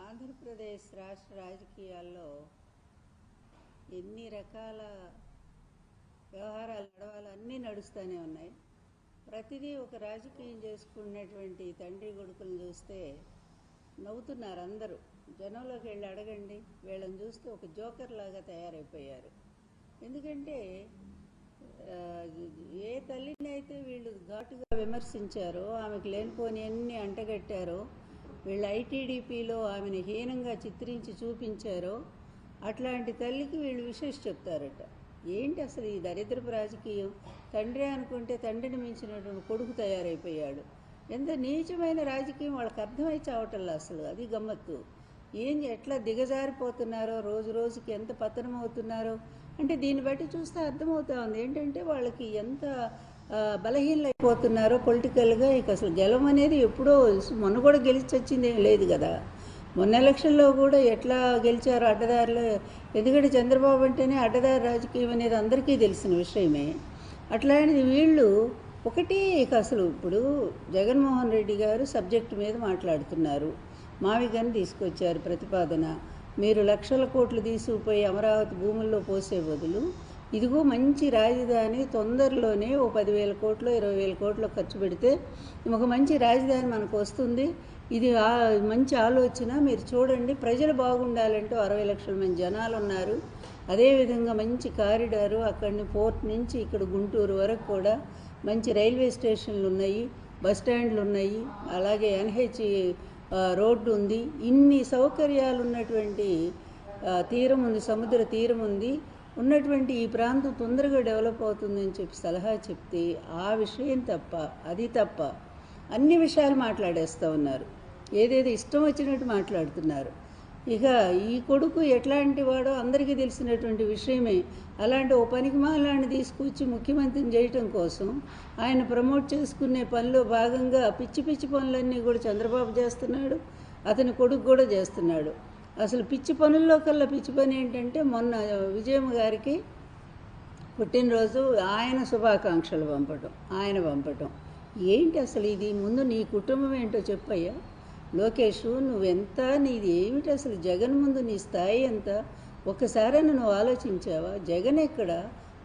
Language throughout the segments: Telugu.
ఆంధ్రప్రదేశ్ రాష్ట్ర రాజకీయాల్లో ఎన్ని రకాల వ్యవహారాలు నడవాలో అన్నీ నడుస్తూనే ఉన్నాయి. ప్రతిదీ ఒక రాజకీయం చేసుకున్నటువంటి తండ్రి కొడుకులను చూస్తే నవ్వుతున్నారు అందరూ. జనంలోకి వెళ్ళి అడగండి, వీళ్ళని చూస్తే ఒక జోకర్ లాగా తయారైపోయారు. ఎందుకంటే ఏ తల్లిని అయితే వీళ్ళు ఘాటుగా విమర్శించారో, ఆమెకు లేనిపోని అన్ని అంటగట్టారో, వీళ్ళు ఐటీడీపీలో ఆమెను హీనంగా చిత్రించి చూపించారో, అట్లాంటి తల్లికి వీళ్ళు విశేష చెప్తారట. ఏంటి అసలు ఈ దరిద్రపు రాజకీయం? తండ్రి అనుకుంటే తండ్రిని మించినటువంటి కొడుకు తయారైపోయాడు. ఎంత నీచమైన రాజకీయం వాళ్ళకి అర్థమై చావటంలో అసలు. అది గమ్మత్తు. ఎట్లా దిగజారిపోతున్నారో, రోజు రోజుకి ఎంత పతనం అవుతున్నారో అంటే దీన్ని బట్టి చూస్తే అర్థమవుతా ఉంది ఏంటంటే వాళ్ళకి ఎంత బలహీనైపోతున్నారో పొలిటికల్గా. ఇక అసలు గెలవం అనేది ఎప్పుడో మొన్న కూడా గెలిచి వచ్చింది లేదు కదా. మొన్న ఎలక్షన్లో కూడా ఎట్లా గెలిచారో అడ్డదారిలో. ఎందుకంటే చంద్రబాబు అంటేనే అడ్డదారి రాజకీయం అనేది అందరికీ తెలిసిన విషయమే. అట్లాంటిది వీళ్ళు ఒకటి ఇక అసలు ఇప్పుడు జగన్మోహన్ రెడ్డి గారు సబ్జెక్టు మీద మాట్లాడుతున్నారు. మావిగాని తీసుకొచ్చారు ప్రతిపాదన. మీరు లక్షల కోట్లు తీసుకుపోయి అమరావతి భూముల్లో పోసే బదులు ఇదిగో మంచి రాజధాని తొందరలోనే ఓ 10,000 కోట్లు 20,000 కోట్లు ఖర్చు పెడితే ఒక మంచి రాజధాని మనకు వస్తుంది. ఇది మంచి ఆలోచన. మీరు చూడండి, ప్రజలు బాగుండాలంటూ 60 లక్షల మంది జనాలు ఉన్నారు. అదేవిధంగా మంచి కారిడారు, అక్కడిని పోర్ట్ నుంచి ఇక్కడ గుంటూరు వరకు కూడా మంచి రైల్వే స్టేషన్లు ఉన్నాయి, బస్ స్టాండ్లు ఉన్నాయి, అలాగే ఎన్హెచ్ రోడ్డు ఉంది. ఇన్ని సౌకర్యాలు ఉన్నటువంటి తీరం ఉంది, సముద్ర తీరం ఉంది. ఉన్నటువంటి ఈ ప్రాంతం తొందరగా డెవలప్ అవుతుందని చెప్పి సలహా చెప్తే ఆ విషయం తప్ప, అది తప్ప అన్ని విషయాలు మాట్లాడేస్తూ ఉన్నారు. ఏదేదో ఇష్టం వచ్చినట్టు మాట్లాడుతున్నారు. ఇక ఈ కొడుకు ఎట్లాంటి వాడో అందరికీ తెలిసినటువంటి విషయమే. అలాంటి ఓ పనికిమాలాన్ని తీసుకొచ్చి ముఖ్యమంత్రిని చేయటం కోసం ఆయన ప్రమోట్ చేసుకునే పనిలో భాగంగా పిచ్చి పిచ్చి పనులన్నీ కూడా చంద్రబాబు చేస్తున్నాడు, అతని కొడుకు కూడా చేస్తున్నాడు. అసలు పిచ్చి పనుల్లో కల్లా పిచ్చి పని ఏంటంటే మొన్న విజయమ్మ గారికి పుట్టినరోజు ఆయన శుభాకాంక్షలు పంపటం. ఏంటి అసలు ఇది? ముందు నీ కుటుంబం ఏంటో చెప్పయ్యా లోకేష్. నువ్వెంత, నీది ఏమిటి అసలు? జగన్ ముందు నీ స్థాయి ఎంత? ఒక్కసారైనా నువ్వు ఆలోచించావా? జగన్ ఎక్కడ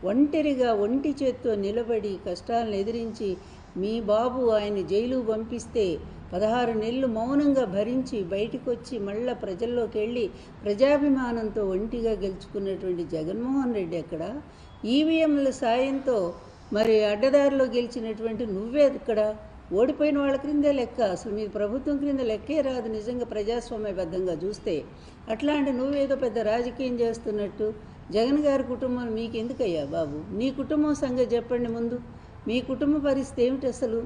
ఒంటరిగా ఒంటి చేత్తో నిలబడి కష్టాలను ఎదిరించి మీ బాబు ఆయన జైలు పంపిస్తే 16 నెలలు మౌనంగా భరించి బయటకు వచ్చి మళ్ళా ప్రజల్లోకి వెళ్ళి ప్రజాభిమానంతో ఒంటిగా గెలుచుకున్నటువంటి జగన్మోహన్ రెడ్డి ఎక్కడ? ఈవీఎంల సాయంతో మరి అడ్డదారిలో గెలిచినటువంటి నువ్వే ఇక్కడ? ఓడిపోయిన వాళ్ళ క్రిందే లెక్క. అసలు మీ ప్రభుత్వం క్రింద లెక్కే రాదు నిజంగా ప్రజాస్వామ్యబద్ధంగా చూస్తే. అట్లాంటి నువ్వేదో పెద్ద రాజకీయం చేస్తున్నట్టు. జగన్ గారి కుటుంబం మీకు ఎందుకయ్యా బాబు? నీ కుటుంబం సంగతి చెప్పండి ముందు. మీ కుటుంబ పరిస్థితి ఏమిటి అసలు?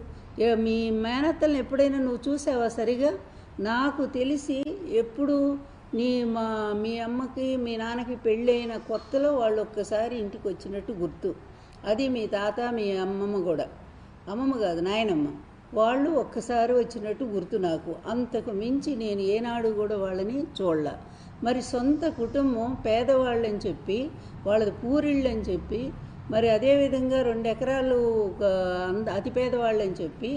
మీ మేనత్తలను ఎప్పుడైనా నువ్వు చూసావా సరిగా? నాకు తెలిసి ఎప్పుడు మీ అమ్మకి మీ నాన్నకి పెళ్ళైన కొత్తలో వాళ్ళు ఒక్కసారి ఇంటికి వచ్చినట్టు గుర్తు. అది మీ తాత మీ అమ్మమ్మ కూడా, అమ్మమ్మ కాదు నాయనమ్మ, వాళ్ళు ఒక్కసారి వచ్చినట్టు గుర్తు నాకు. అంతకు మించి నేను ఏనాడు కూడా వాళ్ళని చూడలా. మరి సొంత కుటుంబం పేదవాళ్ళని చెప్పి, వాళ్ళది పూరిళ్ళని చెప్పి, మరి అదేవిధంగా 2 ఎకరాలు అతి పేదవాళ్ళని చెప్పి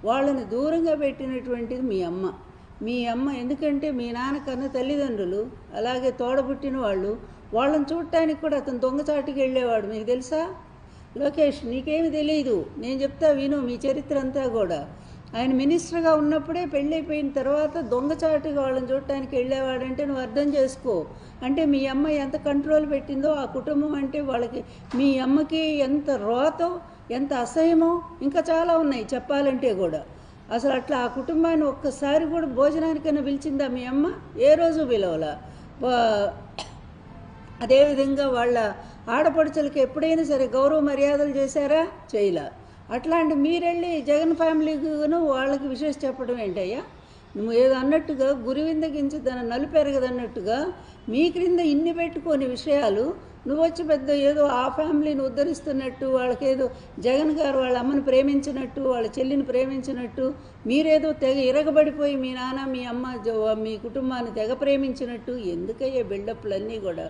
వాళ్ళని దూరంగా పెట్టినటువంటిది మీ అమ్మ. ఎందుకంటే మీ నాన్నకన్నా తల్లిదండ్రులు అలాగే తోడబుట్టిన వాళ్ళని చూడటానికి కూడా అతను దొంగచాటుకి వెళ్ళేవాడు. మీకు తెలుసా లోకేష్? నీకేమి తెలియదు, నేను చెప్తా విను మీ చరిత్ర అంతా కూడా. ఆయన మినిస్టర్గా ఉన్నప్పుడే పెళ్ళైపోయిన తర్వాత దొంగచాటుగా వాళ్ళని చూడటానికి వెళ్ళేవాడంటే నువ్వు అర్థం చేసుకో. అంటే మీ అమ్మ ఎంత కంట్రోల్ పెట్టిందో ఆ కుటుంబం అంటే వాళ్ళకి. మీ అమ్మకి ఎంత రోతో, ఎంత అసహ్యమో ఇంకా చాలా ఉన్నాయి చెప్పాలంటే కూడా. అసలు అట్లా ఆ కుటుంబాన్ని ఒక్కసారి కూడా భోజనానికైనా పిలిచిందా మీ అమ్మ? ఏ రోజు పిలవలా. అదేవిధంగా వాళ్ళ ఆడపడుచులకి ఎప్పుడైనా సరే గౌరవ మర్యాదలు చేశారా? చేయలా. అట్లాంటి మీరెళ్ళి జగన్ ఫ్యామిలీకి వాళ్ళకి విశేష చెప్పడం ఏంటయ్యా? నువ్వు ఏదో అన్నట్టుగా గురివిందగించి తన నలుపెరగదన్నట్టుగా మీ క్రింద ఇన్ని పెట్టుకోని విషయాలు నువ్వు వచ్చి పెద్ద ఏదో ఆ ఫ్యామిలీని ఉద్ధరిస్తున్నట్టు, వాళ్ళకేదో జగన్ గారు వాళ్ళ అమ్మని ప్రేమించినట్టు, వాళ్ళ చెల్లిని ప్రేమించినట్టు, మీరేదో తెగ ఇరగబడిపోయి మీ నాన్న మీ అమ్మ మీ కుటుంబాన్ని తెగ ప్రేమించినట్టు. ఎందుకయ్యే బిల్డప్లన్నీ కూడా?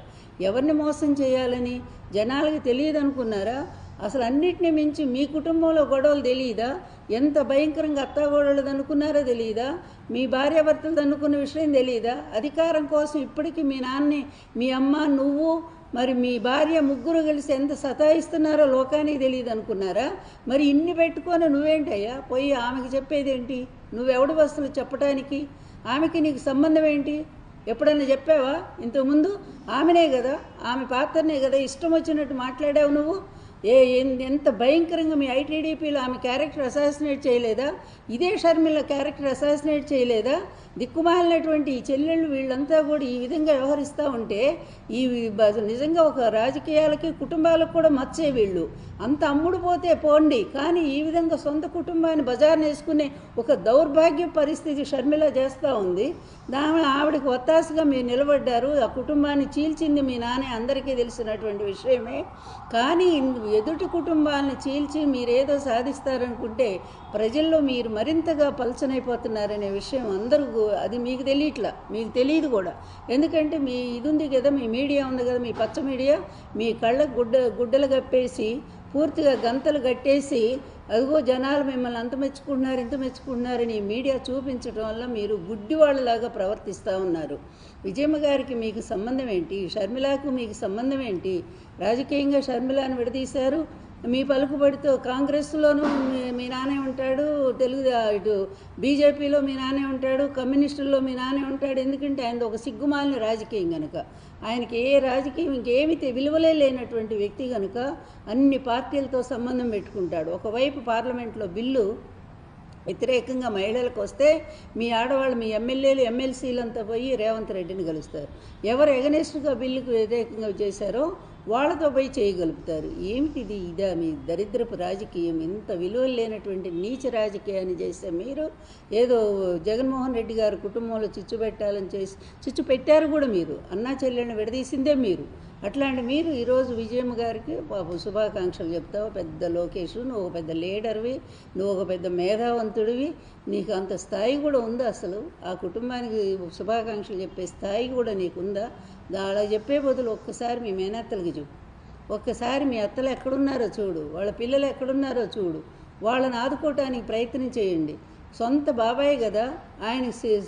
ఎవరిని మోసం చేయాలని జనాలకి తెలియదు అనుకున్నారా? అసలు అన్నిటినీ మించి మీ కుటుంబంలో గొడవలు తెలియదా? ఎంత భయంకరంగా అత్తాగోడలు అనుకున్నారో తెలియదా? మీ భార్యాభర్తలు అనుకున్న విషయం తెలియదా? అధికారం కోసం ఇప్పటికీ మీ నాన్నని, మీ అమ్మ, నువ్వు, మరి మీ భార్య ముగ్గురు కలిసి ఎంత సతాయిస్తున్నారో లోకానికి తెలియదు అనుకున్నారా? మరి ఇన్ని పెట్టుకొని నువ్వేంటయ్యా పోయి ఆమెకి చెప్పేదేంటి? నువ్వెవడు వస్తువులు చెప్పడానికి? ఆమెకి నీకు సంబంధం ఏంటి? ఎప్పుడన్నా చెప్పావా ఇంతకుముందు? ఆమెనే కదా, ఆమె పాత్రనే కదా ఇష్టం వచ్చినట్టు మాట్లాడావు నువ్వు. ఎంత భయంకరంగా మీ ఐటీడీపీలో ఆమె క్యారెక్టర్ అసాసినేట్ చేయలేదా? ఇదే షర్మిల క్యారెక్టర్ అసాసినేట్ చేయలేదా? దిక్కుమాలినటువంటి ఈ చెల్లెళ్ళు వీళ్ళంతా కూడా ఈ విధంగా వ్యవహరిస్తూ ఉంటే ఈ నిజంగా ఒక రాజకీయాలకి కుటుంబాలకు కూడా మచ్చే వీళ్ళు. అంత అమ్ముడు పోతే పోండి, కానీ ఈ విధంగా సొంత కుటుంబాన్ని బజార్ని వేసుకునే ఒక దౌర్భాగ్య పరిస్థితి షర్మిల చేస్తూ ఉంది. ఆవిడకి ఒత్తాసుగా మీరు నిలబడ్డారు. ఆ కుటుంబాన్ని చీల్చింది మీ నాన్న, అందరికీ తెలిసినటువంటి విషయమే. కానీ ఎదుటి కుటుంబాలను చీల్చి మీరేదో సాధిస్తారనుకుంటే ప్రజల్లో మీరు మరింతగా పలచనైపోతున్నారనే విషయం అందరూ, అది మీకు తెలియట్లా, మీకు తెలియదు కూడా. ఎందుకంటే మీ ఇది ఉంది కదా, మీ మీడియా ఉంది కదా, మీ పచ్చ మీడియా, మీ కళ్ళకు గుడ్డలు కప్పేసి పూర్తిగా గంతలు కట్టేసి అదిగో జనాలు మిమ్మల్ని అంత మెచ్చుకుంటున్నారని మీడియా చూపించడం వల్ల మీరు గుడ్డి వాళ్ళలాగా ప్రవర్తిస్తూ ఉన్నారు. విజయమ్మ గారికి మీకు సంబంధం ఏంటి? షర్మిలకు మీకు సంబంధం ఏంటి? రాజకీయంగా షర్మిలాను విడదీశారు. మీ పలుకుబడితో కాంగ్రెస్లోనూ మీ నాన్నే ఉంటాడు, ఇటు బీజేపీలో మీ నాన్నే ఉంటాడు, కమ్యూనిస్టుల్లో మీ నాన్నే ఉంటాడు. ఎందుకంటే ఆయన ఒక సిగ్గుమాలిన రాజకీయం కనుక, ఆయనకి ఏ రాజకీయం ఇంకేమీ విలువలే లేనటువంటి వ్యక్తి కనుక అన్ని పార్టీలతో సంబంధం పెట్టుకుంటాడు. ఒకవైపు పార్లమెంట్లో బిల్లు వ్యతిరేకంగా మహిళలకు వస్తే మీ ఆడవాళ్ళు, మీ ఎమ్మెల్యేలు, ఎమ్మెల్సీలంతా పోయి రేవంత్ రెడ్డిని కలుస్తారు. ఎవరు ఎగనెస్ట్గా బిల్లుకు వ్యతిరేకంగా చేశారో వాళ్ళతో పోయి చేయగలుగుతారు. ఏమిటిది? ఇదా మీ దరిద్రపు రాజకీయం? ఇంత విలువ లేనటువంటి నీచ రాజకీయాన్ని చేస్తే మీరు ఏదో జగన్మోహన్ రెడ్డి గారి కుటుంబంలో చిచ్చు పెట్టాలని చేసి చిచ్చు పెట్టారు కూడా. మీరు అన్నా చెల్లెళ్ళని విడదీసిందే మీరు. అట్లాంటి మీరు ఈరోజు విజయమ్మ గారికి పాపం శుభాకాంక్షలు చెప్తావు. పెద్ద లోకేష్, నువ్వు ఒక పెద్ద లీడర్వి, నువ్వు ఒక పెద్ద మేధావంతుడివి, నీకు అంత స్థాయి కూడా ఉందా? అసలు ఆ కుటుంబానికి శుభాకాంక్షలు చెప్పే స్థాయి కూడా నీకుందా? అలా చెప్పే బదులు ఒక్కసారి మీ మేనత్తలకి చెప్పు, ఒక్కసారి మీ అత్తలు ఎక్కడున్నారో చూడు, వాళ్ళ పిల్లలు ఎక్కడున్నారో చూడు, వాళ్ళని ఆదుకోవటానికి ప్రయత్నం చేయండి. సొంత బాబాయ్ కదా, ఆయన